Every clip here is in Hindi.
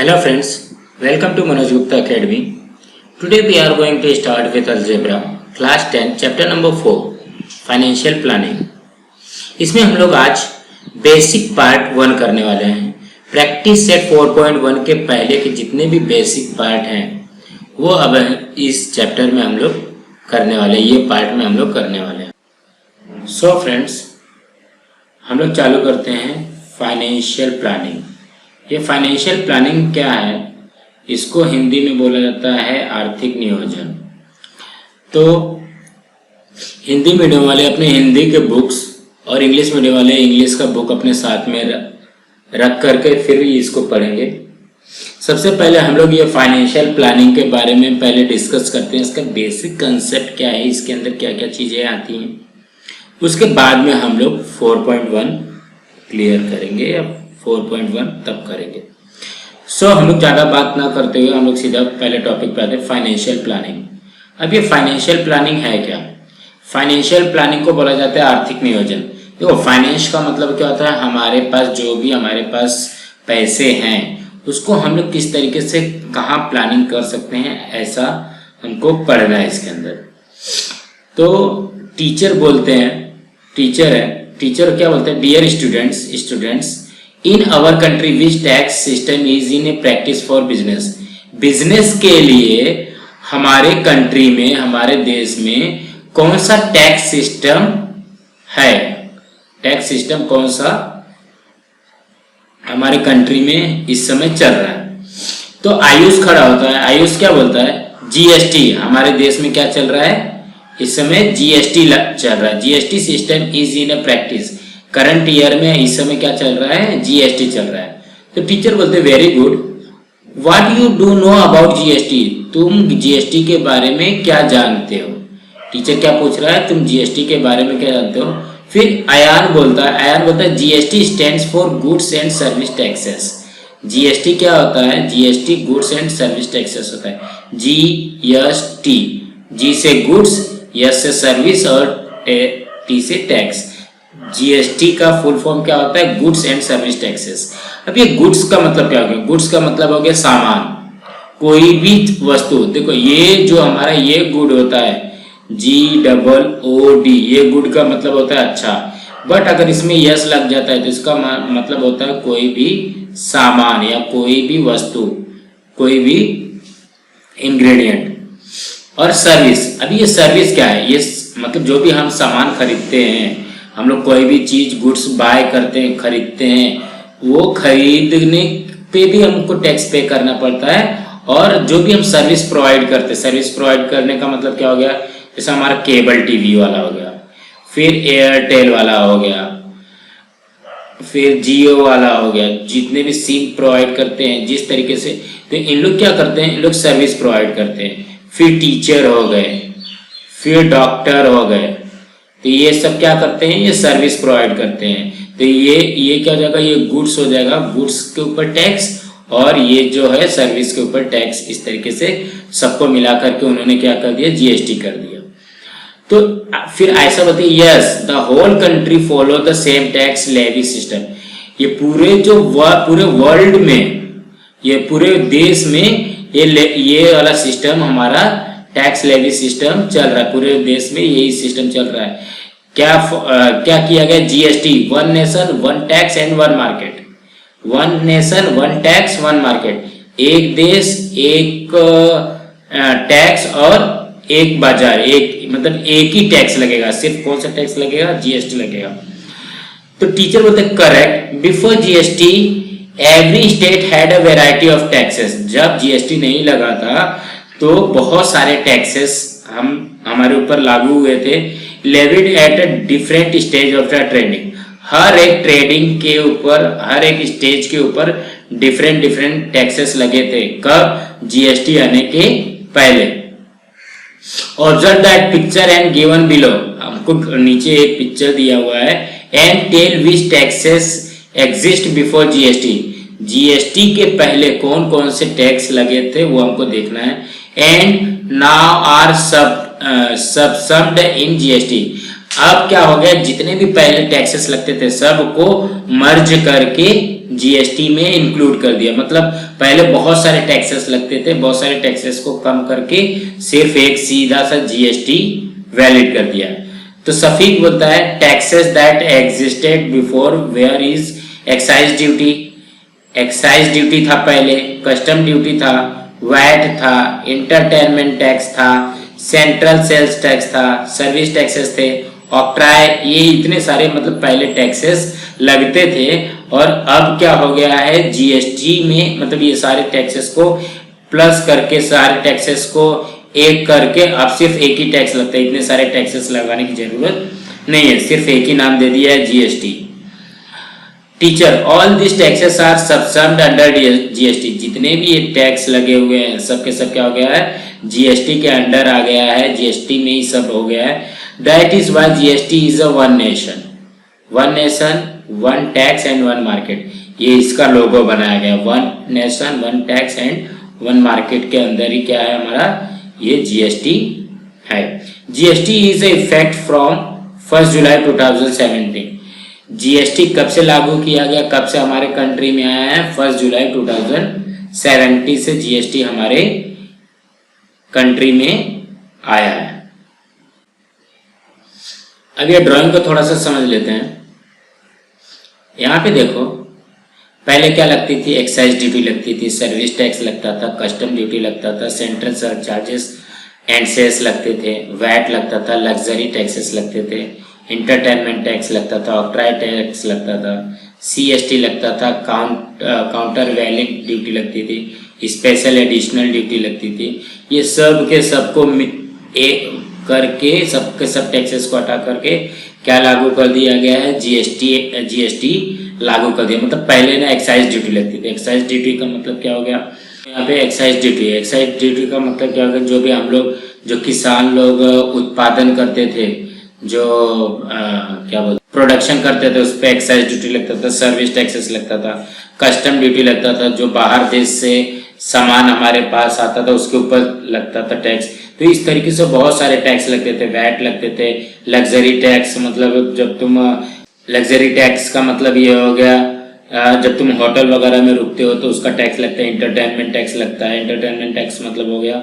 Hello friends, welcome to Manoj Gupta Academy. Today we are going to start with Algebra, Class 10, Chapter number 4, Financial Planning. इसमें हम लोग आज बेसिक पार्ट 1 करने वाले हैं। प्रैक्टिस सेट 4.1 के पहले के जितने भी बेसिक पार्ट हैं वो अब इस चैप्टर में हम लोग करने वाले हैं, ये पार्ट में हम लोग करने वाले हैं। सो फ्रेंड्स, हम लोग चालू करते हैं फाइनेंशियल प्लानिंग। ये फाइनेंशियल प्लानिंग क्या है, इसको हिंदी में बोला जाता है आर्थिक नियोजन। तो हिंदी मीडियम वाले अपने हिंदी के बुक्स और इंग्लिश मीडियम वाले इंग्लिश का बुक अपने साथ में रख करके फिर इसको पढ़ेंगे। सबसे पहले हम लोग ये फाइनेंशियल प्लानिंग के बारे में पहले डिस्कस करते हैं, इसका बेसिक कंसेप्ट क्या है, इसके अंदर क्या क्या चीज़ें आती हैं। उसके बाद में हम लोग 4.1 क्लियर करेंगे या 4.1 तब करेंगे। सो हम लोग ज़्यादा बात ना करते हुए हम लोग सीधा पहले टॉपिक पे आते हैं, फाइनेंशियल प्लानिंग। अब ये फाइनेंशियल प्लानिंग है क्या? फाइनेंशियल प्लानिंग को बोला जाता है आर्थिक नियोजन। देखो, फाइनेंस का मतलब क्या होता है, हमारे पास जो भी हमारे पास पैसे हैं उसको हम लोग किस तरीके से कहाँ प्लानिंग कर सकते हैं, ऐसा हमको पढ़ना है इसके अंदर। तो टीचर बोलते हैं, टीचर क्या बोलते हैं, dear students in our country which tax system is in a practice for business के लिए हमारे कंट्री में, हमारे देश में कौन सा टैक्स सिस्टम है, टैक्स सिस्टम कौन सा हमारे कंट्री में इस समय चल रहा है। तो आयुष खड़ा होता है, आयुष क्या बोलता है, जीएसटी। हमारे देश में क्या चल रहा है इस समय, जीएसटी चल रहा है। GST system is in a practice. Current year में इस समय क्या चल रहा है, जीएसटी चल रहा है। तो टीचर बोलते हैं very good, what you do know about GST, तुम जीएसटी के बारे में क्या जानते हो। टीचर क्या पूछ रहा है, तुम जीएसटी के बारे में क्या जानते हो। फिर आयान बोलता है GST stands for goods and service taxes. GST क्या होता है, GST goods and service taxes होता है। जीएसटी, जी से गुड्स, एस से सर्विस और टी से टैक्स। जीएसटी का फुल फॉर्म क्या होता है, गुड्स एंड सर्विस टैक्सेस। अब ये गुड्स का मतलब क्या हो गया, गुड्स का मतलब हो गया सामान, कोई भी वस्तु। देखो ये जो हमारा ये गुड होता है GOOD, ये गुड का मतलब होता है अच्छा, बट अगर इसमें यस लग जाता है तो इसका मतलब होता है कोई भी सामान या कोई भी वस्तु, कोई भी इंग्रेडिएंट। और सर्विस, अभी ये सर्विस क्या है, ये मतलब जो भी हम सामान खरीदते हैं, हम लोग कोई भी चीज गुड्स बाय करते हैं, खरीदते हैं, वो खरीदने पे भी हमको टैक्स पे करना पड़ता है। और जो भी हम सर्विस प्रोवाइड करते हैं, सर्विस प्रोवाइड करने का मतलब क्या हो गया, जैसे हमारा केबल टीवी वाला हो गया, फिर एयरटेल वाला हो गया, फिर जियो वाला हो गया, जितने भी सिम प्रोवाइड करते हैं जिस तरीके से, तो इन लोग क्या करते हैं, इन लोग सर्विस प्रोवाइड करते हैं। फिर टीचर हो गए, फिर डॉक्टर हो गए, तो ये सब क्या करते हैं, ये सर्विस प्रोवाइड करते हैं। तो ये क्या हो जाएगा, ये गुड्स हो जाएगा, गुड्स के ऊपर टैक्स, और ये जो है सर्विस के ऊपर टैक्स। इस तरीके से सबको मिला करके उन्होंने क्या कर दिया, जीएसटी कर दिया। तो फिर ऐसा बताइए, yes the whole country follow the same tax levy system. ये पूरे वर्ल्ड में, ये पूरे देश में ये वाला सिस्टम, हमारा टैक्स लेवी सिस्टम चल रहा है, पूरे देश में यही सिस्टम चल रहा है। क्या किया गया, GST, one nation one tax and one market. One nation one tax one market, एक देश एक टैक्स और एक बाजार, एक मतलब एक ही टैक्स लगेगा। सिर्फ कौन सा टैक्स लगेगा, जीएसटी लगेगा। तो टीचर बोलते हैं correct, before GST every state had a variety of taxes. जब जीएसटी नहीं लगा था तो बहुत सारे टैक्सेस हमारे ऊपर लागू हुए थे। Levied at a different stage of the trading, हर एक ट्रेडिंग के ऊपर, हर एक स्टेज के ऊपर डिफरेंट टैक्सेस लगे थे। कब, जीएसटी आने के पहले। Observe that picture and given below, हमको नीचे एक पिक्चर दिया हुआ है, and tell which taxes exist before GST. GST के पहले कौन कौन से टैक्स लगे थे वो हमको देखना है। And now are subsumed in GST, अब क्या हो गया, जितने भी पहले टैक्सेस लगते थे सबको मर्ज करके जीएसटी में इंक्लूड कर दिया। मतलब पहले बहुत सारे टैक्सेस लगते थे, बहुत सारे टैक्सेस को कम करके सिर्फ एक सीधा सा जीएसटी वैलिड कर दिया। तो सफीक बोलता है taxes that existed before where is excise duty. Excise duty था पहले, कस्टम ड्यूटी था, वैट था, इंटरटेनमेंट टैक्स था, सेंट्रल सेल्स टैक्स था, सर्विस टैक्सेस थे, ऑक्ट्राय, ये इतने सारे मतलब पहले टैक्सेस लगते थे। और अब क्या हो गया है, जीएसटी में मतलब ये सारे टैक्सेस को प्लस करके, सारे टैक्सेस को एक करके अब सिर्फ एक ही टैक्स लगता है। इतने सारे टैक्सेस लगाने की जरूरत नहीं है, सिर्फ एक ही नाम दे दिया है GST. Teacher all this taxes are subsumed under GST. जितने भी ये टैक्स लगे हुए हैं सबके सब क्या हो गया है, जीएसटी के अंडर आ गया है, जीएसटी में ही सब हो गया है। That is why GST is a one nation, one nation one tax and one market. ये इसका लोगो बनाया गया, one nation one tax and one market के अंदर ही क्या है हमारा, ये जीएसटी है। GST is effect from 1 July 2017। GST कब से लागू किया गया, कब से हमारे कंट्री में आया है, 1 जुलाई 2017 से जीएसटी हमारे कंट्री में आया है। अब ये ड्राइंग को थोड़ा सा समझ लेते हैं। यहाँ पे देखो पहले क्या लगती थी, एक्साइज ड्यूटी लगती थी, सर्विस टैक्स लगता था, कस्टम ड्यूटी लगता था, सेंट्रल सरचार्जेस एंड सेस लगते थे, वैट लगता था, लग्जरी टैक्सेस लगते थे, इंटरटेनमेंट टैक्स लगता था, ऑक्ट्राय टैक्स लगता था, सीएसटी लगता था, काउंटर वैलिड ड्यूटी लगती थी, स्पेशल एडिशनल ड्यूटी लगती थी। ये सब के सबको एक करके सबके सब टैक्सेस को हटा करके क्या लागू कर दिया गया है, जीएसटी लागू कर दिया। मतलब पहले ना एक्साइज ड्यूटी लगती थी। एक्साइज ड्यूटी का मतलब क्या हो गया, यहाँ पे एक्साइज ड्यूटी का मतलब क्या हो गया, जो भी हम लोग जो किसान लोग उत्पादन करते थे, जो क्या बोलते प्रोडक्शन करते थे, उस पर एक्साइज ड्यूटी लगता था, सर्विस टैक्सेस लगता था, कस्टम ड्यूटी लगता था, जो बाहर देश से सामान हमारे पास आता था उसके ऊपर लगता था टैक्स। तो इस तरीके से बहुत सारे टैक्स लगते थे, वैट लगते थे, लग्जरी टैक्स मतलब जब तुम लग्जरी टैक्स का मतलब ये हो गया जब तुम होटल वगैरह में रुकते हो तो उसका टैक्स लगता है, इंटरटेनमेंट टैक्स लगता है। इंटरटेनमेंट टैक्स मतलब हो गया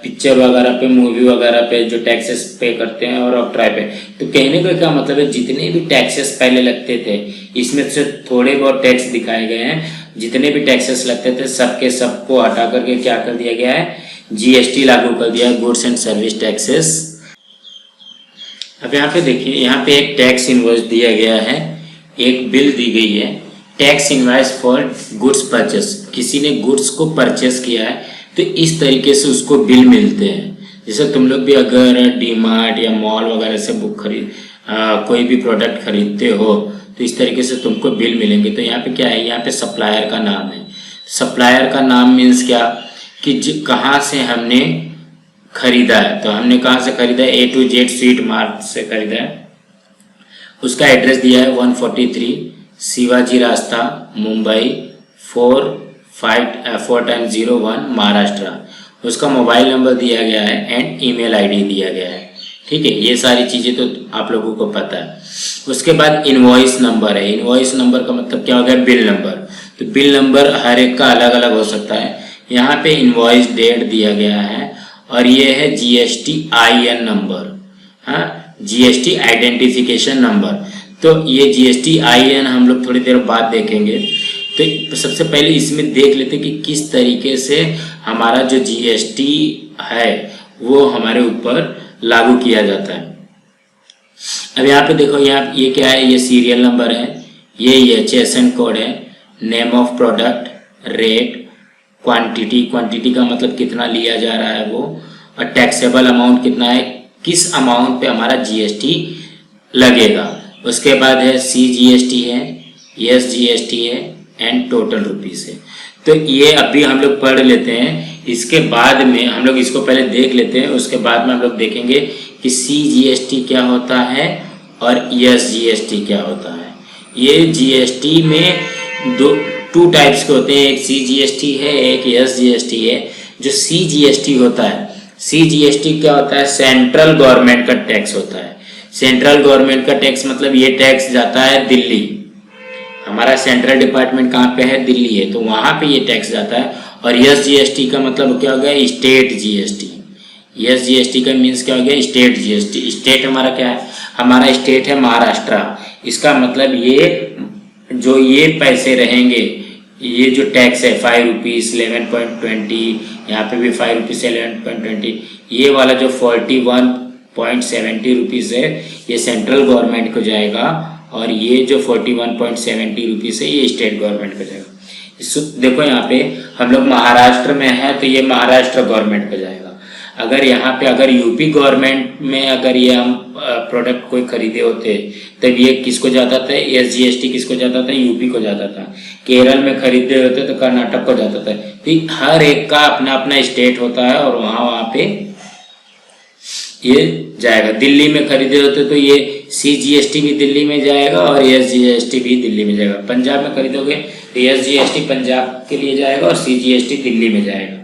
पिक्चर वगैरह पे, मूवी वगैरह पे जो टैक्सेस पे करते हैं, और ऑक्ट्राय पे। तो कहने का क्या मतलब है, जितने भी टैक्सेस पहले लगते थे इसमें से थोड़े बहुत टैक्स दिखाए गए हैं। जितने भी टैक्सेस लगते थे सबके सबको हटा करके क्या कर दिया गया है, जीएसटी लागू कर दिया, गुड्स एंड सर्विस टैक्सेस। अब यहाँ पे देखिए, यहाँ पे एक टैक्स इनवॉइस दिया गया है, एक बिल दी गई है, tax invoice for goods purchase. किसी ने गुड्स को परचेस किया है तो इस तरीके से उसको बिल मिलते हैं। जैसे तुम लोग भी अगर डीमार्ट या मॉल वगैरह से कोई भी प्रोडक्ट खरीदते हो तो इस तरीके से तुमको बिल मिलेंगे। तो यहाँ पे क्या है, यहाँ पे सप्लायर का नाम है। सप्लायर का नाम मीन्स क्या, कि कहाँ से हमने खरीदा है। तो हमने कहाँ से खरीदा है, A to Z sweet mart से खरीदा है। उसका एड्रेस दिया है 143 शिवाजी रास्ता, मुंबई 45001 महाराष्ट्र। उसका मोबाइल नंबर दिया गया है एंड ईमेल आईडी दिया गया है। ठीक है, ये सारी चीज़ें तो आप लोगों को पता है। उसके बाद इनवॉइस नंबर है। इनवॉइस नंबर का मतलब क्या हो गया, बिल नंबर। तो बिल नंबर हर एक का अलग अलग हो सकता है। यहाँ पे इनवॉइस डेट दिया गया है और ये है जीएसटी IN नंबर, हाँ, जीएसटी आइडेंटिफिकेशन नंबर। तो ये जीएसटी IN हम लोग थोड़ी देर बाद देखेंगे। तो सबसे पहले इसमें देख लेते कि किस तरीके से हमारा जो जीएसटी है वो हमारे ऊपर लागू किया जाता है। अब यहाँ पे देखो, यहाँ ये क्या है, ये सीरियल नंबर है, ये HSN कोड है, name of product, rate, quantity, quantity का मतलब कितना लिया जा रहा है वो, और टैक्सेबल अमाउंट कितना है, किस अमाउंट पे हमारा जीएसटी लगेगा। उसके बाद है CGST है, SGST है एंड टोटल रुपीस है। तो ये अभी हम लोग पढ़ लेते हैं, इसके बाद में हम लोग इसको पहले देख लेते हैं, उसके बाद में हम लोग देखेंगे कि CGST क्या होता है और SGST क्या होता है। ये GST में टू टाइप्स के होते हैं, एक CGST है, एक SGST है। जो CGST होता है, CGST क्या होता है, सेंट्रल गवर्नमेंट का टैक्स होता है। सेंट्रल गवर्नमेंट का टैक्स मतलब ये टैक्स जाता है दिल्ली, हमारा सेंट्रल डिपार्टमेंट कहाँ पे है, दिल्ली है, तो वहाँ पे ये टैक्स जाता है। और यस जीएसटी का मतलब क्या हो गया, स्टेट जीएसटी। यस जीएसटी का मीन्स क्या हो गया, स्टेट जीएसटी। स्टेट हमारा क्या है, हमारा स्टेट है महाराष्ट्र। इसका मतलब ये जो ये पैसे रहेंगे, ये जो टैक्स है 5 रुपीज़ 11.20, यहाँ पे भी 5 रुपीज़ 11.20, ये वाला जो 41.70 रुपीज़ है ये सेंट्रल गवर्नमेंट को जाएगा, और ये जो 41.70 रुपीज़ है ये स्टेट गवर्नमेंट को जाएगा। देखो यहाँ पे हम लोग महाराष्ट्र में हैं तो ये महाराष्ट्र गवर्नमेंट को जाएगा। अगर यहाँ पे अगर यूपी गवर्नमेंट में अगर ये हम प्रोडक्ट कोई खरीदे होते तब ये किसको जाता था, एसजीएसटी किसको जाता था, यूपी को जाता था। केरल में खरीदे होते तो कर्नाटक को जाता था। तो हर एक का अपना अपना स्टेट होता है और वहाँ पे ये जाएगा। दिल्ली में खरीदे होते तो ये सीजीएसटी भी दिल्ली में जाएगा और एसजीएसटी भी दिल्ली में जाएगा। पंजाब में खरीदोगे तो एसजीएसटी पंजाब के लिए जाएगा और सीजीएसटी दिल्ली में जाएगा।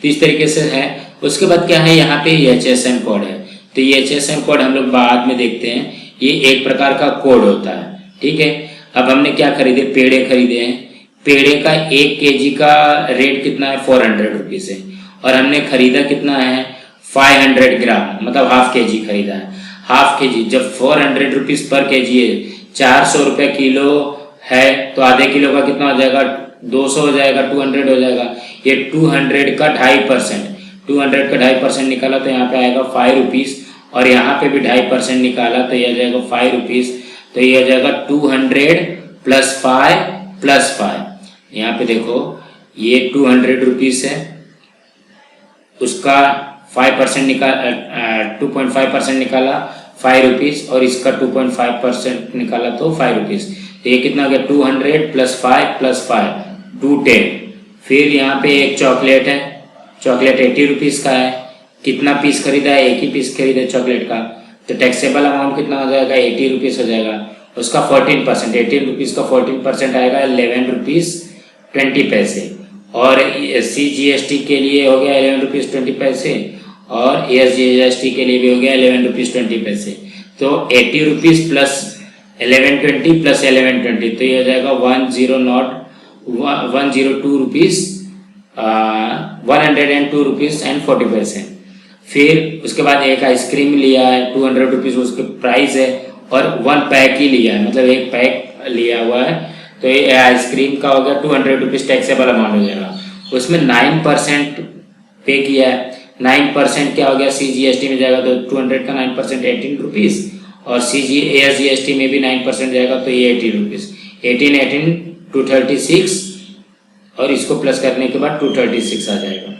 तो इस तरीके से है। उसके बाद क्या है, यहाँ पे एचएसएन कोड है। तो ये एचएसएन कोड हम लोग बाद में देखते हैं। ये एक प्रकार का कोड होता है, ठीक है। अब हमने क्या खरीदे, पेड़े खरीदे हैं। पेड़े का 1 kg का रेट कितना है, 400 रुपीज़ है, और हमने खरीदा कितना है, 500 ग्राम, मतलब हाफ केजी खरीदा है। हाफ केजी जब 400 रुपीज़ पर केजी है, 400 रुपये किलो है, तो आधे किलो का कितना हो जाएगा, 200 हो जाएगा, 200 हो जाएगा। ये 200 का 2.5%, 200 का 2.5% निकाला तो यहाँ पे आएगा 5 रुपीज़, और यहाँ पे भी 2.5% निकाला तो ये आ जाएगा 5 रुपीज़। तो ये आ जाएगा 200 + 5 + 5। यहाँ पे देखो ये 200 रुपीज़ है, उसका 5% निकाल 2.5% निकाला 5 रुपीज़, और इसका 2.5% निकाला तो 5 रुपीज़। तो ये कितना हो गया, 200 + 5 + 5 210। फिर यहाँ पे एक चॉकलेट है, चॉकलेट 80 रुपीज़ का है। कितना पीस खरीदा है, एक ही पीस खरीदा है चॉकलेट का, तो टैक्सेबल अमाउंट कितना हो जाएगा, 80 रुपीज़ हो जाएगा। उसका 14%, 18 रुपीज़ का 14% आएगा 11 रुपीज़ 20 पैसे। और CGST के लिए हो गया 11 रुपीज़ 20 पैसे, और SGST के लिए भी हो गया 11 रुपीज़ 20 पैसे। तो 80 रुपीज़ + 1120 + 1120, तो ये हो जाएगा 102 रुपीज़ 102 रुपीज़ एंड 40 पैसे। फिर उसके बाद एक आइसक्रीम लिया है 200 रुपीज़ उसके प्राइस है, और 1 पैक ही लिया है, मतलब एक पैक लिया हुआ है। तो ये आइसक्रीम का हो गया 200 रुपीज़ टैक्सेबल अमाउंट हो जाएगा। उसमें 9% पे किया है, 9% क्या हो गया, CGST में जाएगा तो 200 का 9% 18 रुपीज़, और SGST में भी 9% जाएगा तो ये 80 रुपीज़। 18 236, और इसको प्लस करने के बाद 236 आ जाएगा।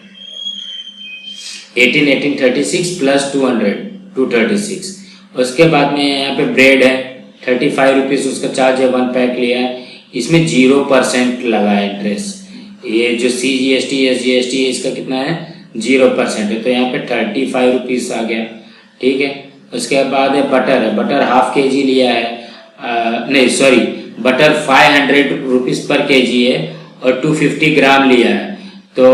18 36 + 200 236। उसके बाद में यहाँ पे ब्रेड है 35 रुपीज़ उसका चार्ज है, 1 पैक लिया है। इसमें 0% लगा है इंटरेस्ट। ये जो CGST SGST है इसका कितना है, 0% है, तो यहाँ पे 35 रुपीज़ आ गया, ठीक है। उसके बाद है बटर है, बटर हाफ केजी लिया है, नहीं सॉरी, बटर 500 रुपीज़ पर केजी है और 250 ग्राम लिया है। तो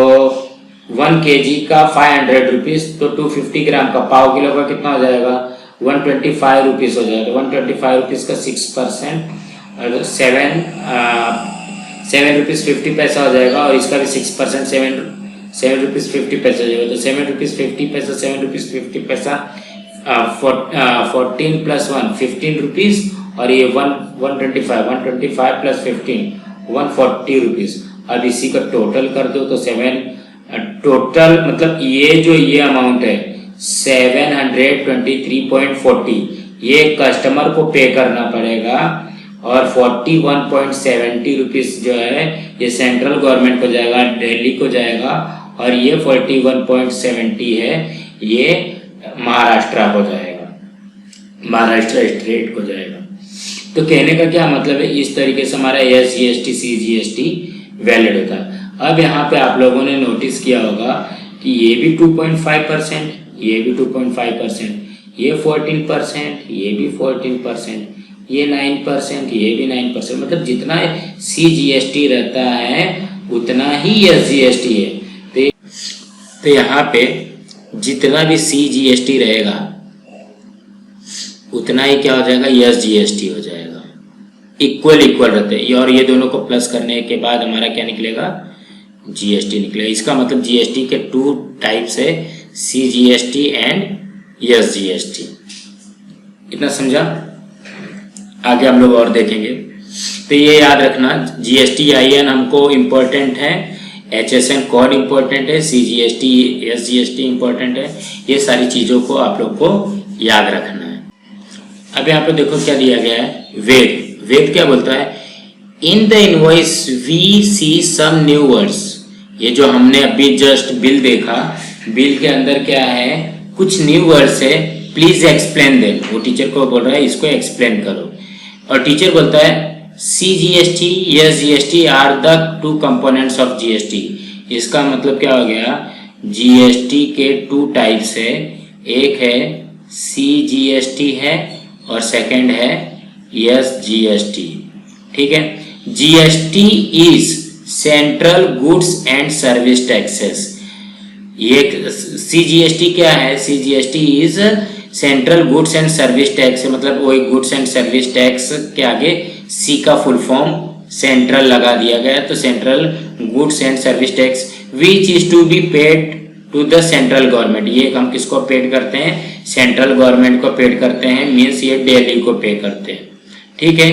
1 kg का 500 रुपीज़, तो 250 ग्राम का पाव किलो का कितना हो जाएगा, 125 रुपीज़ हो जाएगा। 125 रुपीज़ का 6% 7 रुपीज़ 50 पैसा हो जाएगा, और इसका भी 6% 7 रुपीज़ 50 पैसा हो जाएगा। तो 7 रुपीज़ 50 पैसा, 7 रुपीज़ 50 पैसा, 14 + 1 15 रुपीज़, और ये 125 + 15 140 रुपीज़। अब इसी का टोटल कर दो तो 7 टोटल, मतलब ये अमाउंट है 723.40, ये कस्टमर को पे करना पड़ेगा, और 41.70 रुपीज़ जो है ये सेंट्रल गवर्नमेंट को जाएगा, दिल्ली को जाएगा, और ये 41.70 है ये महाराष्ट्र को जाएगा, महाराष्ट्र स्टेट को जाएगा। तो कहने का क्या मतलब है, इस तरीके से हमारा SGST CGST वैलिड होता है। अब यहाँ पे आप लोगों ने नोटिस किया होगा कि ये भी 2.5%, ये भी 2.5%, ये 14%, ये भी 14%, ये 9%, ये भी 9%, मतलब जितना CGST रहता है उतना ही SGST है। तो यहाँ पे जितना भी CGST रहेगा उतना ही क्या हो जाएगा, SGST हो जाएगा। इक्वल इक्वल रहते हैं, और ये दोनों को प्लस करने के बाद हमारा क्या निकलेगा, जीएसटी निकलेगा। इसका मतलब जीएसटी के 2 टाइप्स है, सीजीएसटी एंड एसजीएसटी। इतना समझा? आगे हम लोग और देखेंगे। तो ये याद रखना, जीएसटी-आईएन हमको इम्पोर्टेंट है, एचएसएन कोड इम्पोर्टेंट है, सीजीएसटी एसजीएसटी इम्पोर्टेंट है। ये सारी चीज़ों को आप लोग को याद रखना है। अब यहाँ पे देखो क्या दिया गया है, वेद। वेद क्या बोलता है, in the invoice we see some new words. ये जो हमने अभी जस्ट बिल देखा, बिल के अंदर क्या है, कुछ न्यू वर्ड्स है, प्लीज एक्सप्लेन देम। वो टीचर को बोल रहा है इसको एक्सप्लेन करो, और टीचर बोलता है CGST, SGST are the 2 components of GST। इसका मतलब क्या हो गया, GST के 2 टाइप्स है, एक है CGST है और सेकंड है SGST। ठीक है, GST is central goods and service taxes. ये CGST क्या है, CGST is central goods and service tax, मतलब वही गुड्स एंड सर्विस टैक्स के आगे सी का फुल फॉर्म सेंट्रल लगा दिया गया, तो central goods and service tax which is to be paid to the central government. ये हम किसको पेड करते हैं, सेंट्रल गवर्नमेंट को पेड करते हैं, मीन्स ये दिल्ली को पे करते हैं। ठीक है,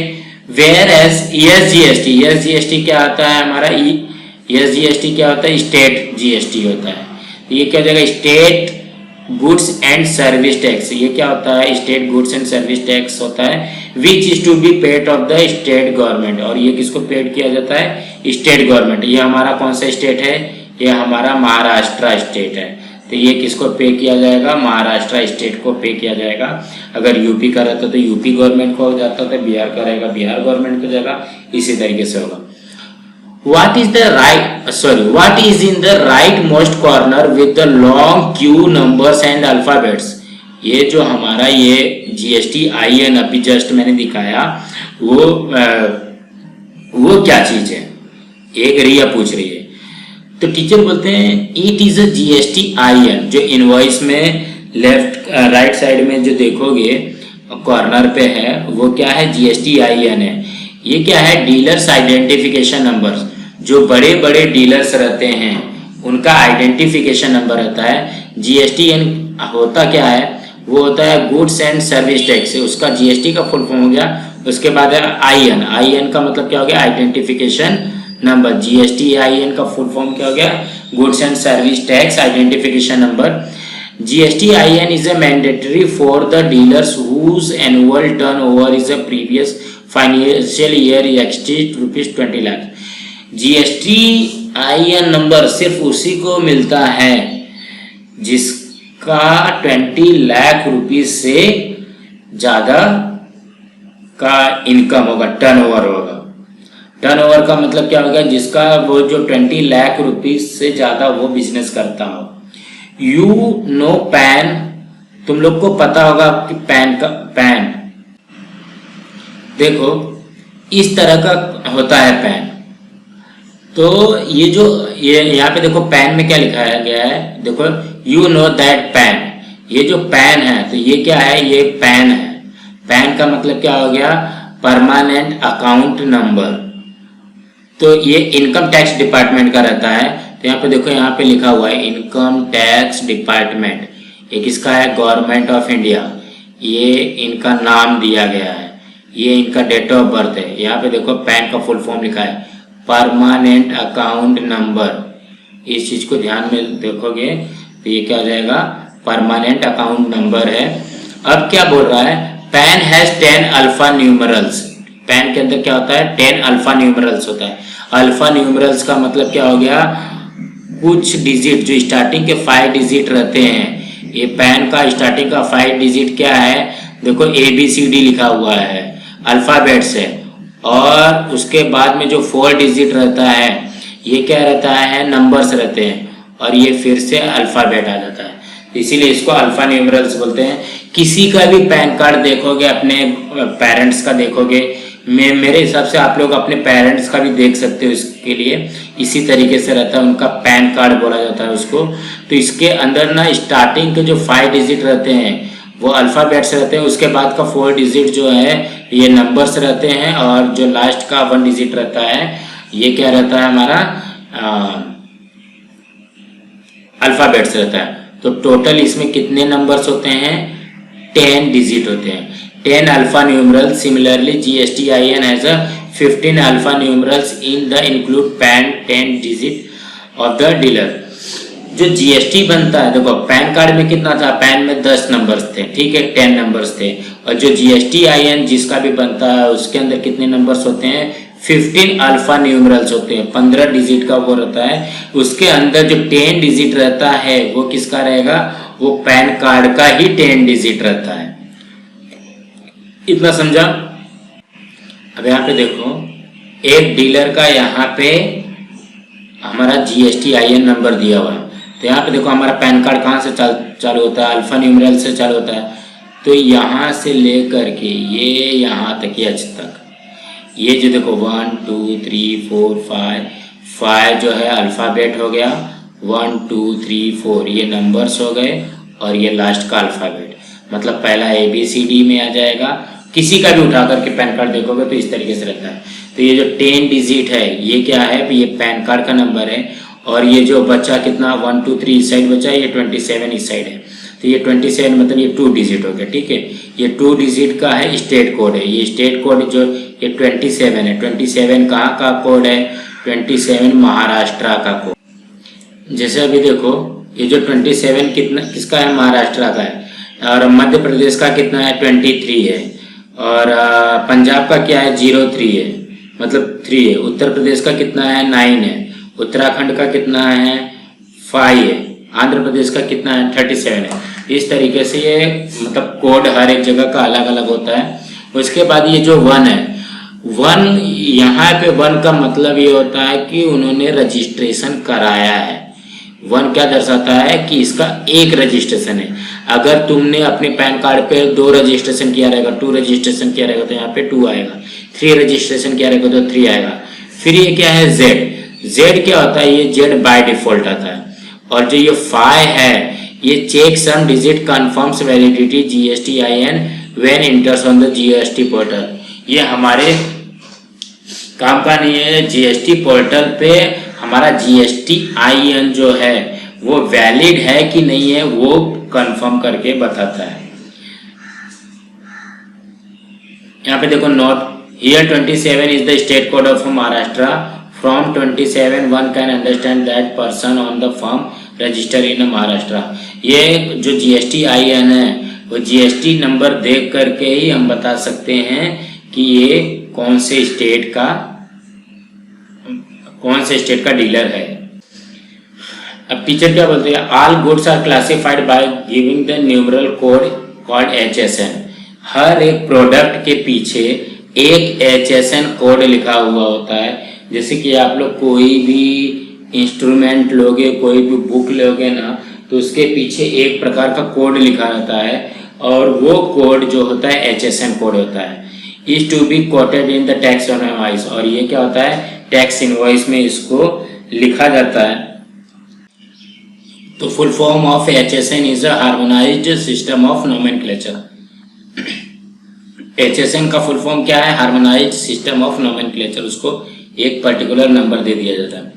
वेयर एज एसजीएसटी क्या आता है हमारा, एसजीएसटी क्या होता है, स्टेट जीएसटी होता है। ये क्या हो जाएगा, state goods and service tax. ये क्या होता है, state goods and service tax होता है, which is to be paid of the state government. और ये किसको पेड किया जाता है, स्टेट गवर्नमेंट। ये हमारा कौन सा स्टेट है, ये हमारा महाराष्ट्र स्टेट है, तो ये किसको पे किया जाएगा, महाराष्ट्र स्टेट को पे किया जाएगा। अगर यूपी का रहता तो यूपी गवर्नमेंट को हो जाता, तो बिहार का रहेगा बिहार गवर्नमेंट को जाएगा, इसी तरीके से होगा। What is in the rightmost corner with the long Q numbers and alphabets? ये जो हमारा ये GST-IN अभी जस्ट मैंने दिखाया, वो क्या चीज है, एक रिया पूछ रही है। तो टीचर बोलते हैं इट इज अ GST-IN। जो इनवॉइस में लेफ्ट राइट साइड में जो देखोगे कॉर्नर पे है, वो क्या है, GST-IN है। ये क्या है, डीलर्स आइडेंटिफिकेशन नंबर। जो बड़े बड़े डीलर्स रहते हैं उनका आइडेंटिफिकेशन नंबर रहता है। GST-IN होता क्या है, वो होता है गुड्स एंड सर्विस टैक्स, उसका GST का फुल फॉर्म हो गया। उसके बाद है IN का मतलब क्या हो गया, आइडेंटिफिकेशन नंबर। GST-IN का फुल फॉर्म क्या हो गया, goods and service tax identification number. GST-IN is a mandatory for the dealers whose annual turnover is a previous financial year exceeds ₹20 lakh। GST-IN number सिर्फ उसी को मिलता है जिसका 20 लाख रुपीज से ज्यादा का इनकम होगा, टर्नओवर होगा। टर्नओवर का मतलब क्या होगा, जिसका वो जो 20 लाख रुपीज से ज्यादा वो बिजनेस करता हो। यू नो पैन, तुम लोग को पता होगा कि पैन देखो इस तरह का होता है पैन। तो ये जो ये यहाँ पे देखो पैन में क्या लिखा गया है, देखो यू नो दैट पैन। ये जो पैन है तो ये क्या है, ये पैन है। पैन का मतलब क्या हो गया, परमानेंट अकाउंट नंबर। तो ये इनकम टैक्स डिपार्टमेंट का रहता है। तो यहाँ पे देखो, यहाँ पे लिखा हुआ है इनकम टैक्स डिपार्टमेंट। एक इसका है गवर्नमेंट ऑफ इंडिया, ये इनका नाम दिया गया है, ये इनका डेट ऑफ बर्थ है। यहाँ पे देखो पैन का फुल फॉर्म लिखा है परमानेंट अकाउंट नंबर। इस चीज को ध्यान में देखोगे तो ये क्या हो जाएगा, परमानेंट अकाउंट नंबर है। अब क्या बोल रहा है, pan has 10 alpha numerals. Pan के अंदर क्या होता है, 10 अल्फा न्यूमरल्स होता है। अल्फा न्यूमरल्स का मतलब क्या हो गया, कुछ डिजिट जो स्टार्टिंग के 5 डिजिट रहते हैं। ये पैन का स्टार्टिंग का 5 डिजिट क्या है, देखो ABCD लिखा हुआ है, अल्फाबेट्स है। और उसके बाद में जो 4 डिजिट रहता है ये क्या रहता है, नंबर्स रहते हैं, और ये फिर से अल्फाबेट आ जाता है, इसीलिए इसको अल्फा न्यूमरल्स बोलते हैं। किसी का भी पैन कार्ड देखोगे, अपने पेरेंट्स का देखोगे, मेरे हिसाब से आप लोग अपने पेरेंट्स का भी देख सकते हो, इसके लिए इसी तरीके से रहता है, उनका पैन कार्ड बोला जाता है उसको। तो इसके अंदर ना स्टार्टिंग के जो 5 डिजिट रहते हैं वो अल्फ़ाबेट्स रहते हैं, उसके बाद का 4 डिजिट जो है ये नंबर्स रहते हैं, और जो लास्ट का 1 डिजिट रहता है ये क्या रहता है हमारा अल्फ़ाबेट्स रहता है। तो टोटल इसमें कितने नंबर्स होते हैं? 10 डिजिट होते हैं, 10 alpha numeral. Similarly GSTIN has a 15 alpha numerals in the include pan 10 digit of the dealer. जो GST बनता है, देखो पैन कार्ड में कितना था? पैन में 10 नंबर्स थे, ठीक है, 10 नंबर्स थे। और जो GSTIN जिसका भी बनता है उसके अंदर कितने नंबर्स होते हैं? 15 अल्फा न्यूमरल्स होते हैं, 15 डिजिट का वो रहता है। उसके अंदर जो 10 डिजिट रहता है वो किसका रहेगा? वो पैन कार्ड का ही 10 डिजिट रहता है। इतना समझा? अब यहाँ पे देखो, एक डीलर का यहाँ पे हमारा GSTIN नंबर दिया हुआ है। तो यहाँ पे देखो हमारा पैन कार्ड कहाँ से चालू होता है? अल्फा न्यूमरल से चालू होता है। तो यहाँ से लेकर के ये यहाँ तक, एच तक, ये जो देखो 1 2 3 4 5 जो है अल्फ़ाबेट हो गया, 1 2 3 4 ये नंबर्स हो गए, और ये लास्ट का अल्फ़ाबेट, मतलब पहला ABCD में आ जाएगा। किसी का भी उठा करके पैन कार्ड देखोगे तो इस तरीके से रहता है। तो ये जो 10 डिजिट है ये क्या है? ये पैन कार्ड का नंबर है। और ये जो बचा कितना 1 2 3 इस साइड बचा, ये 27 इस साइड है। तो ये 27 मतलब ये 2 डिजिट हो गया, ठीक है। ये 2 डिजिट का है स्टेट कोड है। ये स्टेट कोड जो ये 27 है, 27 कहाँ का कोड है? 27 महाराष्ट्र का कोड। जैसे अभी देखो ये जो 27 कितना किसका है? महाराष्ट्र का है। और मध्य प्रदेश का कितना है? 23 है। और पंजाब का क्या है? 03 है, मतलब 3 है। उत्तर प्रदेश का कितना है? 9 है। उत्तराखंड का कितना है? 5 है। आंध्र प्रदेश का कितना है? 37 है। इस तरीके से ये मतलब कोड हर एक जगह का अलग अलग होता है। उसके बाद ये जो 1 है, 1 यहाँ पे 1 का मतलब ये होता है कि उन्होंने रजिस्ट्रेशन कराया है। 1 क्या दर्शाता है? कि इसका एक रजिस्ट्रेशन है। अगर तुमने अपने पैन कार्ड पे 2 रजिस्ट्रेशन किया रहेगा, 2 रजिस्ट्रेशन किया रहेगा तो यहाँ पे 2 आएगा, 3 रजिस्ट्रेशन किया रहेगा तो 3 आएगा। फिर ये क्या है? Z क्या होता है? ये Z बाय डिफॉल्ट आता है। और जो ये 5 है ये check sum digit confirms validity GSTIN when enters on the GST portal. ये हमारे काम का नहीं है। GST पोर्टल पे हमारा GSTIN जो है वो वैलिड है कि नहीं है वो कंफर्म करके बताता है। यहाँ पे देखो note here 27 is the state code of Maharashtra. From 27 one can understand that person on the form register in Maharashtra. ये जो GSTIN है वो GST नंबर देख करके ही हम बता सकते हैं कि ये कौन से स्टेट का डीलर है। अब टीचर क्या बोलते हैं? All goods are classified by giving the numeral code called HSN। हर एक प्रोडक्ट के पीछे एक HSN कोड लिखा हुआ होता है। जैसे कि आप लोग कोई भी इंस्ट्रूमेंट लोगे, कोई भी बुक लोगे ना, तो उसके पीछे एक प्रकार का कोड लिखा रहता है, और वो कोड जो होता है HSN कोड होता है। Is to be quoted in the tax invoice. और ये क्या होता है? टैक्स इनवॉइस में इसको लिखा जाता है। तो full form of HSN is a harmonised system of nomenclature. HSN का फुल फॉर्म क्या है? Harmonised system of nomenclature. उसको एक पर्टिकुलर नंबर दे दिया जाता है।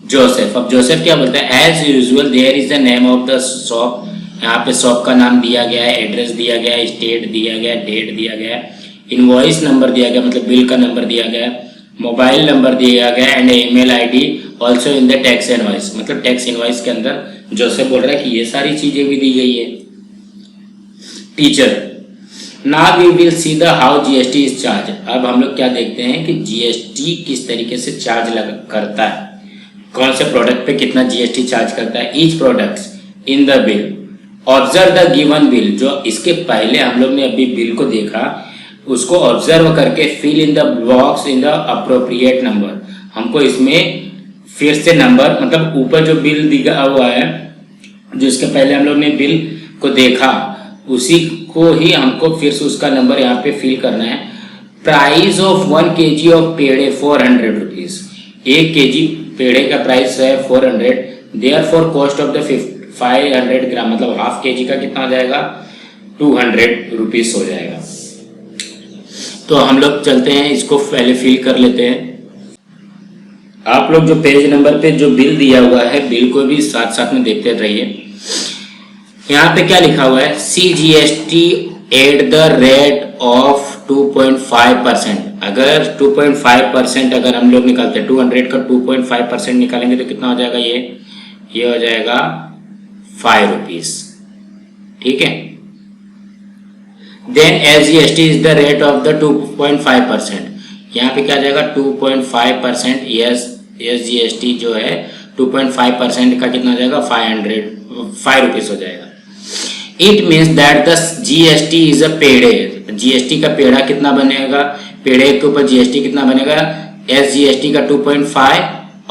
जोसेफ, अब जोसेफ क्या बोलता है? As usual there is the name of the shop. यहाँ पे शॉप का नाम दिया गया है, एड्रेस दिया गया है, स्टेट दिया गया है, डेट दिया गया है, इनवॉइस नंबर दिया गया मतलब बिल का नंबर दिया गया है, मोबाइल नंबर दिया गया है, and email ID also in the tax invoice. मतलब टैक्स इनवॉइस के अंदर जोसेफ बोल रहा है कि ये सारी चीजें भी दी गई है। Teacher, now we will see the how GST is charge. अब हम लोग क्या देखते हैं कि GST किस तरीके से चार्ज करता है, कौन से प्रोडक्ट पे कितना GST चार्ज करता है। Each product in the bill, observe the given bill. जो इसके पहले हम लोग ने अभी बिल को देखा उसको ऑब्जर्व करके fill in the box in the appropriate number. हमको इसमें फिर से नंबर मतलब ऊपर जो बिल दिया हुआ है, जो इसके पहले हम लोग ने बिल को देखा उसी को ही हमको फिर से उसका नंबर यहाँ पे फिल करना है। प्राइस ऑफ 1 kg ऑफ पेड़े 400 रुपीज। 1 kg पेड़े का प्राइस है 400। Therefore cost of the 500 gram मतलब हाफ kg का कितना हो जाएगा 200 रुपीस हो जाएगा। तो हम लोग चलते हैं, इसको पहले फिल कर लेते हैं। आप लोग जो पेज नंबर पे जो बिल दिया हुआ है, बिल को भी साथ साथ में देखते रहिए। यहाँ पे क्या लिखा हुआ है, CGST at the rate of 2.5%। अगर 2.5% अगर हम लोग निकालते हैं, 200 का 2.5% निकालेंगे तो कितना हो जाएगा, ये हो जाएगा 5 रुपीस। ठीक है। Then SGST is the rate of the 2.5%। यहाँ पे क्या आ जाएगा 2.5%। SGST जो है 2.5% का कितना हो जाएगा 5 रुपीस हो जाएगा। It means that the GST is a पेड़े। GST का पेड़ा कितना बनेगा, पेड़े के ऊपर GST कितना बनेगा, SGST का 2.5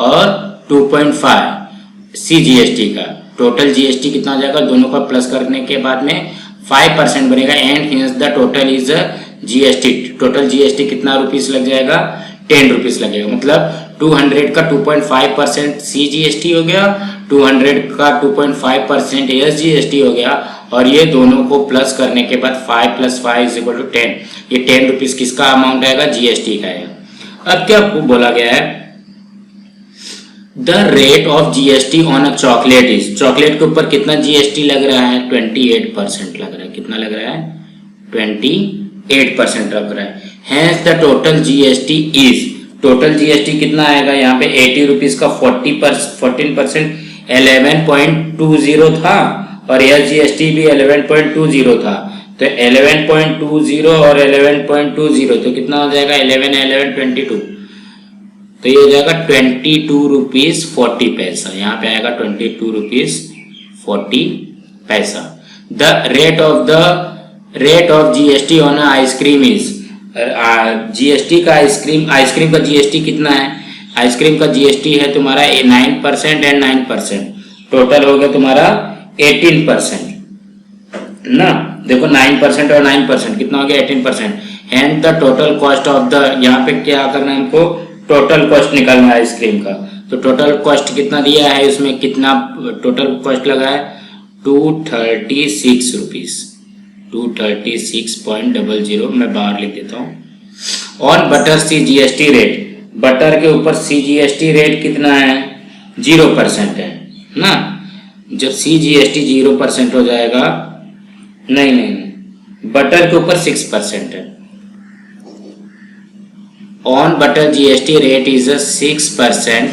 और 2.5 CGST का टोटल GST कितना हो जाएगा, दोनों का प्लस करने के बाद में 5% बनेगा। And hints the total is GST। Total GST कितना रुपीस लग जाएगा, 10 रुपीस लगेगा। मतलब 200 का 2.5% CGST हो गया, 200 का 2.5% SGST हो गया, और ये दोनों को प्लस करने के बाद 5 + 5 = 10। ये 10 रुपीस किसका अमाउंट आएगा, GST का आएगा। अब क्या बोला गया है, the rate of GST on a chocolate is. Chocolate के ऊपर कितना GST लग रहा है, 28% लग रहा है। कितना लग रहा है, 28% लग रहा है। Hence the total GST is, total GST कितना आएगा, यहाँ पे 80 रुपीस का 14% 11.20 था, और SGST भी 11.20 था। तो 11.20 और 11.20 तो कितना हो जाएगा, 11 22, तो ये हो जाएगा 22 रुपीस 40 पैसा। यहाँ पे आएगा 22 रुपीस 40 पैसा। The rate of GST on ice cream is, GST का आइसक्रीम का GST कितना है, आइसक्रीम का GST है तुम्हारा 9% एंड 9%, टोटल हो गया तुम्हारा 18% ना। देखो 9% और 9% कितना हो गया, 18%। And the total cost of the, यहाँ पे क्या करना है हमको, टोटल कॉस्ट निकालना है आइसक्रीम का। तो टोटल कॉस्ट कितना दिया है, इसमें कितना टोटल कॉस्ट लगा है, 236 रुपीस, 236.00। मैं बाहर लिख देता हूँ। On butter CGST rate, butter के ऊपर CGST रेट कितना है, 0% है ना। जब CGST 0% हो जाएगा, नहीं, बटर के ऊपर 6% है। On butter GST rate is 6%,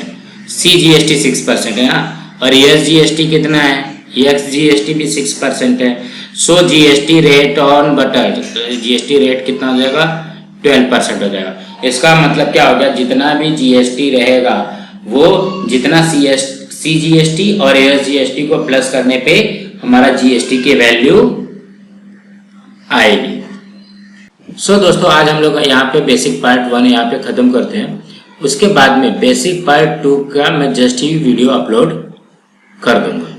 CGST 6% है ना, और SGST कितना है, XGST भी 6% है। सो GST rate on butter, GST rate कितना हो जाएगा, 12% हो जाएगा। इसका मतलब क्या हो गया, जितना भी GST रहेगा वो जितना CGST और SGST को प्लस करने पे हमारा GST की वैल्यू आएगी। सो दोस्तों, आज हम लोग यहाँ पे बेसिक पार्ट 1 यहाँ पे खत्म करते हैं। उसके बाद में बेसिक पार्ट 2 का मैं जस्ट ही वीडियो अपलोड कर दूंगा।